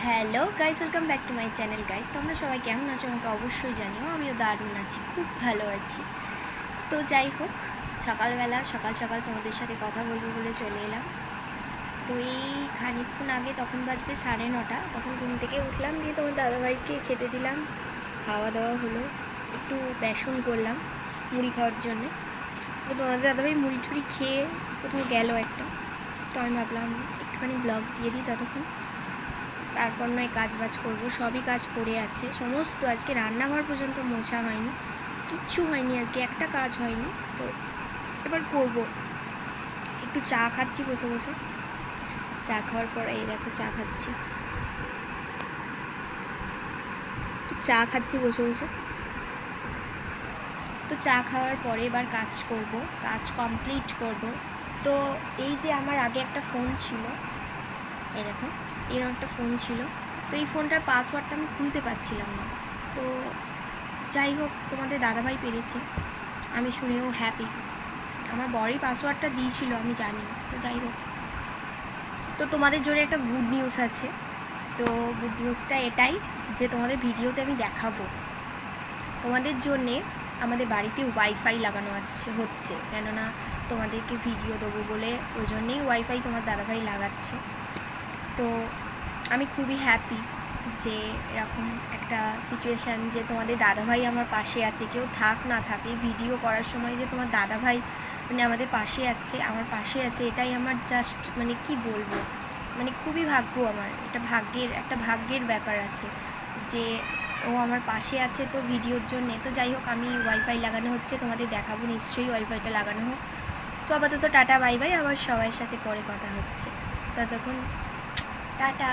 Hello guys, welcome back to my channel guys. তোমরা সবাই কেমন আছো আমাকে অবশ্যই জানিও। আমিও দারুণ আছি, খুব ভালো আছি। তো যাই হোক, সকালবেলা সকাল সকাল তোমাদের সাথে কথা বলবো বলে চলে এলাম। তো এই খানিকক্ষণ আগে, তখন বাজবে 9:30, তখন ঘুম থেকে উঠলাম, দিয়ে তোমার দাদাভাইকে খেতে দিলাম। খাওয়া দাওয়া হলো, একটু বেসন করলাম মুড়ি খাওয়ার জন্যে। তো তোমাদের দাদাভাই মুড়ি টুড়ি খেয়ে কোথাও গেল একটা, তো আমি ভাবলাম একটুখানি ব্লগ দিয়ে দিই ততক্ষণ, তারপর নয় কাজ বাজ করবো। সবই কাজ পড়ে আছে সমস্ত, আজকে রান্নাঘর পর্যন্ত মোছা হয়নি, কিচ্ছু হয়নি আজকে, একটা কাজ হয়নি। তো এবার করব। একটু চা খাচ্ছি বসে বসে, চা খাওয়ার পর এই দেখো চা খাচ্ছি, চা খাচ্ছি বসে বসে। তো চা খাওয়ার পরে এবার কাজ করব, কাজ কমপ্লিট করব। তো এই যে আমার আগে একটা ফোন ছিল, এই দেখো এরকম একটা ফোন ছিল, তো এই ফোনটার পাসওয়ার্ডটা আমি খুলতে পারছিলাম না। তো যাই হোক, তোমাদের দাদাভাই পেরেছে, আমি শুনেও হ্যাপি। আমার বড়ই পাসওয়ার্ডটা দিয়েছিল, আমি জানি। তো যাই হোক, তো তোমাদের জন্য একটা গুড নিউজ আছে। তো গুড নিউজটা এটাই যে তোমাদের ভিডিওতে আমি দেখাবো, তোমাদের জন্যে আমাদের বাড়িতে ওয়াইফাই লাগানো হচ্ছে, কেননা তোমাদেরকে ভিডিও দেবো বলে, ওই জন্যেই ওয়াইফাই তোমার দাদাভাই লাগাচ্ছে। তো আমি খুবই হ্যাপি যে এরকম একটা সিচুয়েশান, যে তোমাদের দাদাভাই আমার পাশে আছে। কেউ থাক না থাকে, ভিডিও করার সময় যে তোমার দাদাভাই মানে আমাদের পাশে আছে, আমার পাশে আছে, এটাই আমার জাস্ট মানে কি বলবো, মানে খুবই ভাগ্য আমার। এটা একটা ভাগ্যের ব্যাপার আছে যে ও আমার পাশে আছে তো ভিডিওর জন্যে। তো যাই হোক, আমি ওয়াইফাই লাগানো হচ্ছে, তোমাদের দেখাবো নিশ্চয়ই ওয়াইফাইটা লাগানো হোক। তো আপাতত টাটা বাই বাই, আবার সবার সাথে পরে কথা হচ্ছে, ততক্ষণ টাটা।